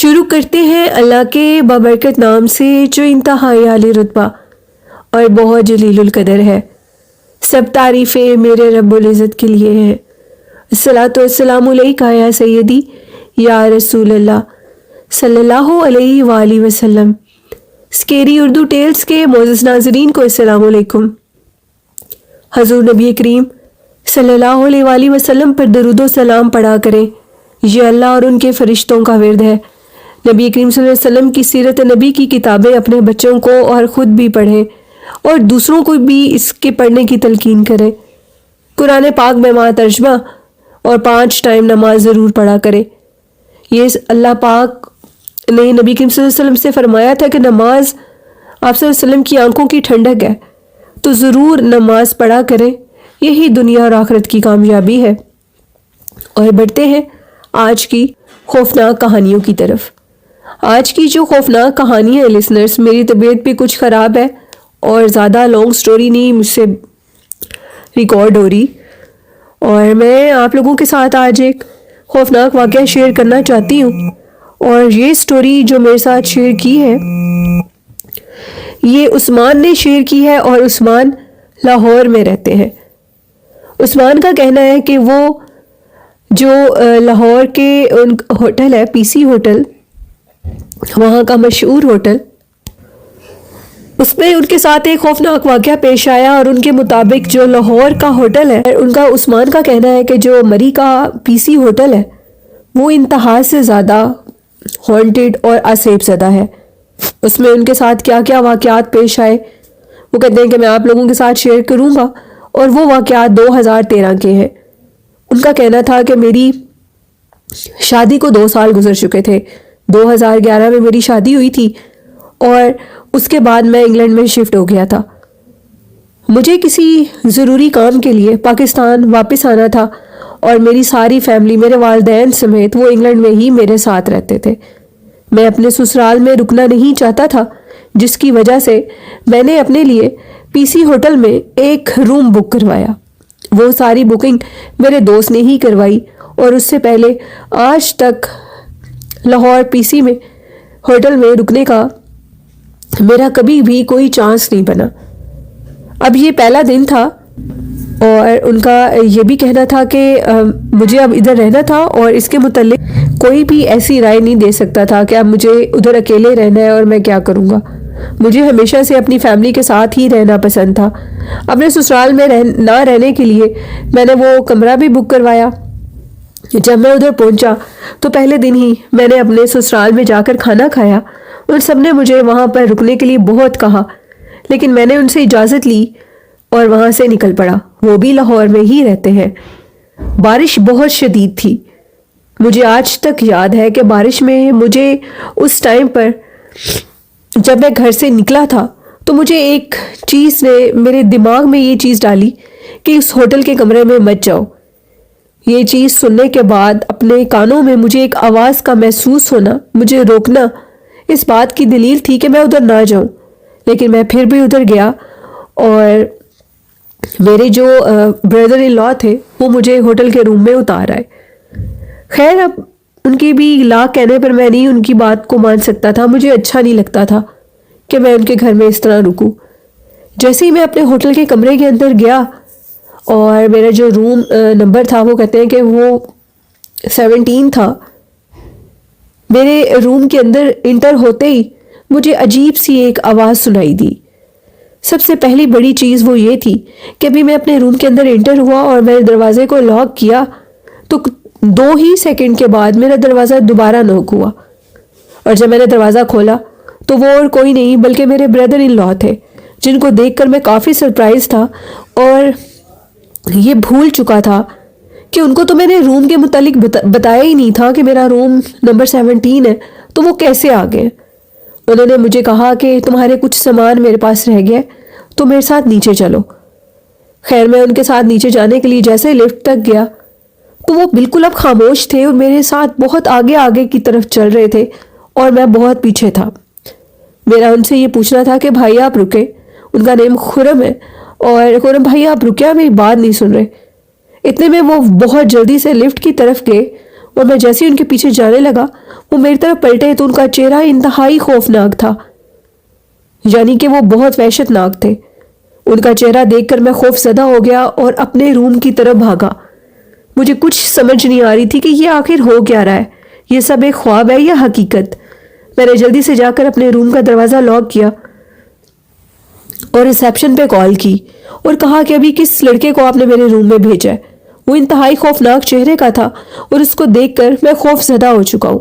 شروع کرتے ہیں اللہ کے بابرکت نام سے جو انتہائی عالی رتبہ اور بہت جلیل القدر ہے۔ سب تعریفیں میرے رب العزت کے لیے ہیں۔ الصلاۃ والسلام علیکہ یا سیدی یا رسول اللہ صلی اللہ علیہ وآلہ وسلم۔ اسکیری اردو ٹیلز کے معزز ناظرین کو السلام علیکم۔ حضور نبی کریم صلی اللہ علیہ وآلہ وسلم پر درود و سلام پڑھا کریں، یہ اللہ اور ان کے فرشتوں کا ورد ہے۔ نبی کریم صلی اللہ علیہ وسلم کی سیرت نبی کی کتابیں اپنے بچوں کو اور خود بھی پڑھیں اور دوسروں کو بھی اس کے پڑھنے کی تلقین کریں۔ قرآن پاک میں مع ترجمہ اور 5 ٹائم نماز ضرور پڑھا کریں۔ یہ اللہ پاک نے نبی کریم صلی اللہ علیہ وسلم سے فرمایا تھا کہ نماز آپ صلی اللہ علیہ وسلم کی آنکھوں کی ٹھنڈک ہے، تو ضرور نماز پڑھا کریں، یہی دنیا اور آخرت کی کامیابی ہے۔ اور بڑھتے ہیں آج کی خوفناک کہانیوں کی طرف۔ آج کی جو خوفناک کہانی ہے لسنرز، میری طبیعت بھی کچھ خراب ہے اور زیادہ لانگ سٹوری نہیں مجھ سے ریکارڈ ہو رہی، اور میں آپ لوگوں کے ساتھ آج ایک خوفناک واقعہ شیئر کرنا چاہتی ہوں۔ اور یہ سٹوری جو میرے ساتھ شیئر کی ہے یہ عثمان نے شیئر کی ہے، اور عثمان لاہور میں رہتے ہیں۔ عثمان کا کہنا ہے کہ وہ جو لاہور کے ان ہوٹل ہے پی سی ہوٹل، وہاں کا مشہور ہوٹل، اس میں ان کے ساتھ ایک خوفناک واقعہ پیش آیا، اور ان کے مطابق جو لاہور کا ہوٹل ہے ان کا، عثمان کا کہنا ہے کہ جو مری کا پی سی ہوٹل ہے وہ انتہا سے زیادہ ہانٹڈ اور آسیب زدہ ہے۔ اس میں ان کے ساتھ کیا کیا واقعات پیش آئے وہ کہتے ہیں کہ میں آپ لوگوں کے ساتھ شیئر کروں گا، اور وہ واقعات 2013 کے ہیں۔ ان کا کہنا تھا کہ میری شادی کو 2 سال گزر چکے تھے، 2011 میں میری شادی ہوئی تھی، اور اس کے بعد میں انگلینڈ میں شفٹ ہو گیا تھا۔ مجھے کسی ضروری کام کے لیے پاکستان واپس آنا تھا، اور میری ساری فیملی، میرے والدین سمیت، وہ انگلینڈ میں ہی میرے ساتھ رہتے تھے۔ میں اپنے سسرال میں رکنا نہیں چاہتا تھا، جس کی وجہ سے میں نے اپنے لیے پی سی ہوٹل میں ایک روم بک کروایا۔ وہ ساری بکنگ میرے دوست نے ہی کروائی، اور اس سے پہلے آج تک لاہور پی سی میں ہوٹل میں رکنے کا میرا کبھی بھی کوئی چانس نہیں بنا۔ اب یہ پہلا دن تھا، اور ان کا یہ بھی کہنا تھا کہ مجھے اب ادھر رہنا تھا، اور اس کے متعلق کوئی بھی ایسی رائے نہیں دے سکتا تھا کہ اب مجھے ادھر اکیلے رہنا ہے اور میں کیا کروں گا۔ مجھے ہمیشہ سے اپنی فیملی کے ساتھ ہی رہنا پسند تھا۔ اپنے سسرال میں نہ رہنے کے لیے میں نے وہ کمرہ بھی بک کروایا۔ جب میں ادھر پہنچا تو پہلے دن ہی میں نے اپنے سسرال میں جا کر کھانا کھایا۔ ان سب نے مجھے وہاں پر رکنے کے لیے بہت کہا، لیکن میں نے ان سے اجازت لی اور وہاں سے نکل پڑا۔ وہ بھی لاہور میں ہی رہتے ہیں۔ بارش بہت شدید تھی، مجھے آج تک یاد ہے کہ بارش میں مجھے اس ٹائم پر جب میں گھر سے نکلا تھا تو مجھے ایک چیز نے میرے دماغ میں یہ چیز ڈالی کہ اس ہوٹل کے کمرے میں مت جاؤ۔ یہ چیز سننے کے بعد اپنے کانوں میں مجھے ایک آواز کا محسوس ہونا، مجھے روکنا، اس بات کی دلیل تھی کہ میں ادھر نہ جاؤں، لیکن میں پھر بھی ادھر گیا، اور میرے جو بردر ان لا تھے وہ مجھے ہوٹل کے روم میں اتار آئے۔ خیر، اب ان کی بھی لا کہنے پر میں نہیں ان کی بات کو مان سکتا تھا، مجھے اچھا نہیں لگتا تھا کہ میں ان کے گھر میں اس طرح رکوں۔ جیسے ہی میں اپنے ہوٹل کے کمرے کے اندر گیا، اور میرا جو روم نمبر تھا وہ کہتے ہیں کہ وہ 17 تھا، میرے روم کے اندر انٹر ہوتے ہی مجھے عجیب سی ایک آواز سنائی دی۔ سب سے پہلی بڑی چیز وہ یہ تھی کہ ابھی میں اپنے روم کے اندر انٹر ہوا اور میں نے دروازے کو لاک کیا تو 2 ہی سیکنڈ کے بعد میرا دروازہ دوبارہ نوک ہوا، اور جب میں نے دروازہ کھولا تو وہ اور کوئی نہیں بلکہ میرے بردر ان لا تھے، جن کو دیکھ کر میں کافی سرپرائز تھا، اور یہ بھول چکا تھا کہ ان کو تو میں نے روم کے متعلق بتایا ہی نہیں تھا کہ میرا روم نمبر 17 ہے، تو وہ کیسے آ گئے۔ انہوں نے مجھے کہا کہ تمہارے کچھ سامان میرے پاس رہ گیا، تو میرے ساتھ نیچے چلو۔ خیر، میں ان کے ساتھ نیچے جانے کے لیے جیسے لفٹ تک گیا تو وہ بالکل اب خاموش تھے، اور میرے ساتھ بہت آگے آگے کی طرف چل رہے تھے، اور میں بہت پیچھے تھا۔ میرا ان سے یہ پوچھنا تھا کہ بھائی آپ رکے، ان کا نیم خرم ہے، اور خرم بھائی آپ رکے، میری بات نہیں سن رہے۔ اتنے میں وہ بہت جلدی سے لفٹ کی طرف گئے، اور میں جیسے ہی ان کے پیچھے جانے لگا وہ میری طرف پلٹے تو ان کا چہرہ انتہائی خوفناک تھا، یعنی کہ وہ بہت وحشت ناک تھے۔ ان کا چہرہ دیکھ کر میں خوف زدہ ہو گیا اور اپنے روم کی طرف بھاگا۔ مجھے کچھ سمجھ نہیں آ رہی تھی کہ یہ آخر ہو کیا رہا ہے، یہ سب ایک خواب ہے یا حقیقت۔ میں نے جلدی سے جا کر اپنے روم کا دروازہ لاک کیا اور ریسیپشن پہ کال کی اور کہا کہ ابھی کس لڑکے کو آپ نے میرے روم میں بھیجا ہے۔ وہ انتہائی خوفناک چہرے کا تھا اور اس کو دیکھ کر میں خوف زدہ ہو چکا ہوں۔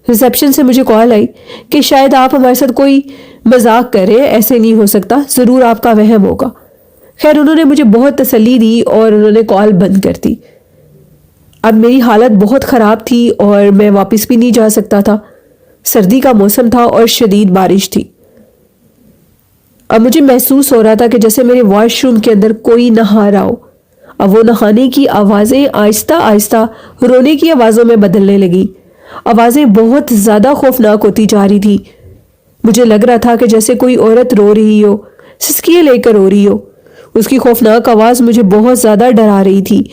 ریسیپشن سے مجھے کال آئی کہ شاید آپ ہمارے ساتھ کوئی مذاق کر رہے ہیں، ایسے نہیں ہو سکتا، ضرور آپ کا وہم ہوگا۔ خیر انہوں نے مجھے بہت تسلی دی اور انہوں نے کال بند کر دی۔ اب میری حالت بہت خراب تھی اور میں واپس بھی نہیں جا سکتا تھا۔ سردی کا موسم تھا اور شدید بارش تھی۔ اب مجھے محسوس ہو رہا تھا کہ جیسے میرے واش روم کے اندر کوئی نہا رہا ہو۔ اب وہ نہانے کی آوازیں آہستہ آہستہ رونے کی آوازوں میں بدلنے لگی۔ آوازیں بہت زیادہ خوفناک ہوتی جا رہی تھی۔ مجھے لگ رہا تھا کہ جیسے کوئی عورت رو رہی ہو، سسکیے لے کر رو رہی ہو۔ اس کی خوفناک آواز مجھے بہت زیادہ ڈرا رہی تھی۔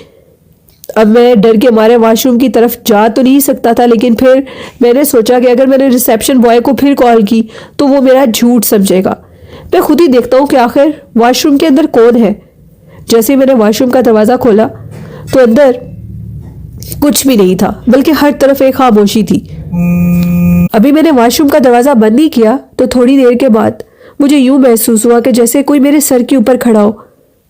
اب میں ڈر کے مارے واش روم کی طرف جا تو نہیں سکتا تھا، لیکن پھر میں نے سوچا کہ اگر میں نے ریسیپشن بوائے کو پھر کال کی تو وہ میرا جھوٹ سمجھے گا۔ میں خود ہی دیکھتا ہوں کہ آخر واش روم کے اندر کون ہے۔ جیسے میں نے واش روم کا دروازہ کھولا تو اندر کچھ بھی نہیں تھا، بلکہ ہر طرف ایک خاموشی تھی۔ ابھی میں نے واش روم کا دروازہ بند ہی کیا تو تھوڑی دیر کے بعد مجھے یوں محسوس ہوا کہ جیسے کوئی میرے سر کے اوپر کھڑا ہو۔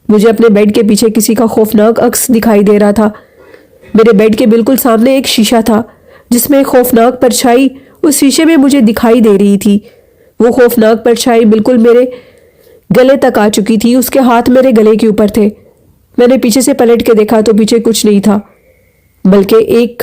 مجھے اپنے بیڈ کے پیچھے کسی کا خوفناک عکس دکھائی دے رہا تھا۔ میرے بیڈ کے بالکل سامنے ایک شیشہ تھا جس میں ایک خوفناک پرچھائی اس شیشے میں مجھے دکھائی دے رہی تھی۔ وہ خوفناک پرچھائی بالکل میرے گلے تک آ چکی تھی، اس کے ہاتھ میرے گلے کے اوپر تھے۔ میں نے پیچھے سے پلٹ کے دیکھا تو پیچھے کچھ نہیں تھا، بلکہ ایک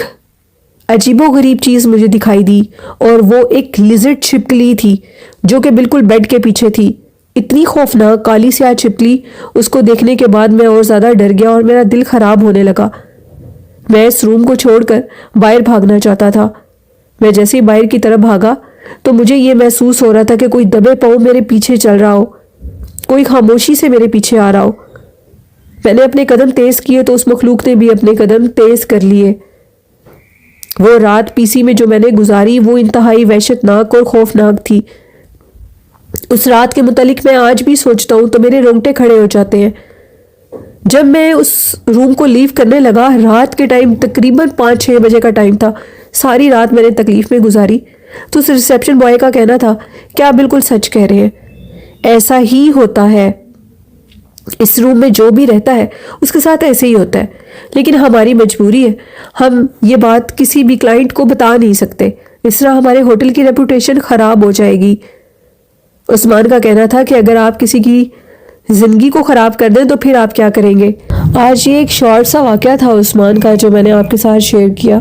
عجیب و غریب چیز مجھے دکھائی دی، اور وہ ایک لیزرڈ چھپکلی تھی جو کہ بالکل بیڈ کے پیچھے تھی۔ اتنی خوفناک کالی سیاہ چھپکلی، اس کو دیکھنے کے بعد میں اور زیادہ ڈر گیا اور میرا دل خراب ہونے لگا۔ میں اس روم کو چھوڑ کر باہر بھاگنا چاہتا تھا۔ میں جیسے ہی باہر کی طرف بھاگا تو مجھے یہ محسوس ہو رہا تھا کہ کوئی دبے پاؤں میرے پیچھے چل رہا ہو، کوئی خاموشی سے میرے پیچھے آ رہا ہو۔ میں نے اپنے قدم تیز کیے تو اس مخلوق نے بھی اپنے قدم تیز کر لیے۔ وہ رات پی سی میں جو میں نے گزاری وہ انتہائی وحشت ناک اور خوفناک تھی۔ اس رات کے متعلق میں آج بھی سوچتا ہوں تو میرے رونگٹے کھڑے ہو جاتے ہیں۔ جب میں اس روم کو لیو کرنے لگا، رات کے ٹائم تقریباً 5-6 بجے کا ٹائم تھا، ساری رات میں نے تکلیف میں گزاری، تو اس ریسیپشن بوائے کا کہنا تھا کہ آپ بالکل سچ کہہ رہے ہیں، ایسا ہی ہوتا ہے، اس روم میں جو بھی رہتا ہے اس کے ساتھ ایسے ہی ہوتا ہے، لیکن ہماری مجبوری ہے، ہم یہ بات کسی بھی کلائنٹ کو بتا نہیں سکتے، اس طرح ہمارے ہوٹل کی ریپوٹیشن خراب ہو جائے گی۔ عثمان کا کہنا تھا کہ اگر آپ کسی کی زندگی کو خراب کر دیں تو پھر آپ کیا کریں گے۔ آج یہ ایک شارٹ سا واقعہ تھا عثمان کا جو میں نے آپ کے ساتھ شیئر کیا،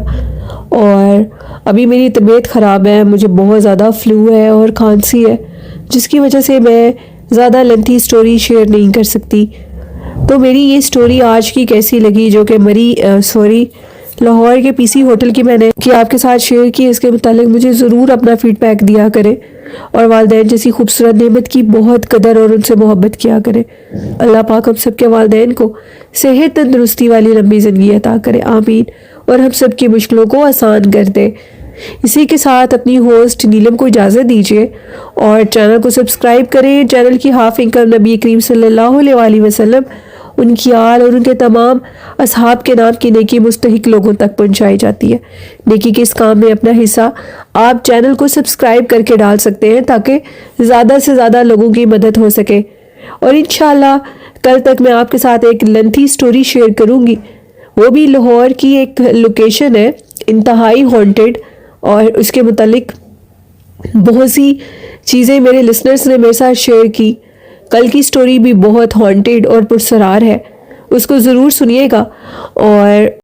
اور ابھی میری طبیعت خراب ہے، مجھے بہت زیادہ فلو ہے اور کھانسی ہے، جس کی وجہ سے میں زیادہ لینتھی سٹوری شیئر نہیں کر سکتی۔ تو میری یہ سٹوری آج کی کیسی لگی جو کہ لاہور کے پی سی ہوٹل کی میں نے آپ کے ساتھ شیئر کی، اس کے متعلق مجھے ضرور اپنا فیڈ بیک دیا کرے، اور والدین جیسی خوبصورت نعمت کی بہت قدر اور ان سے محبت کیا کرے۔ اللہ پاک ہم سب کے والدین کو صحت تندرستی والی لمبی زندگی عطا کرے، آمین، اور ہم سب کی مشکلوں کو آسان کر دے۔ اسی کے ساتھ اپنی ہوسٹ نیلم کو اجازت دیجیے اور چینل کو سبسکرائب کریں۔ چینل کی ہاف انکم نبی کریم صلی اللہ علیہ وسلم، ان کی آل اور ان کے تمام اصحاب کے نام کی نیکی مستحق لوگوں تک پہنچائی جاتی ہے۔ نیکی کے اس کام میں اپنا حصہ آپ چینل کو سبسکرائب کر کے ڈال سکتے ہیں تاکہ زیادہ سے زیادہ لوگوں کی مدد ہو سکے، اور انشاءاللہ کل تک میں آپ کے ساتھ ایک لینتھی سٹوری شیئر کروں گی، وہ بھی لاہور کی ایک لوکیشن ہے انتہائی ہانٹڈ، اور اس کے متعلق بہت سی چیزیں میرے لسنرز نے میرے ساتھ شیئر کی۔ کل کی سٹوری بھی بہت ہانٹڈ اور پرسرار ہے، اس کو ضرور سنیے گا، اور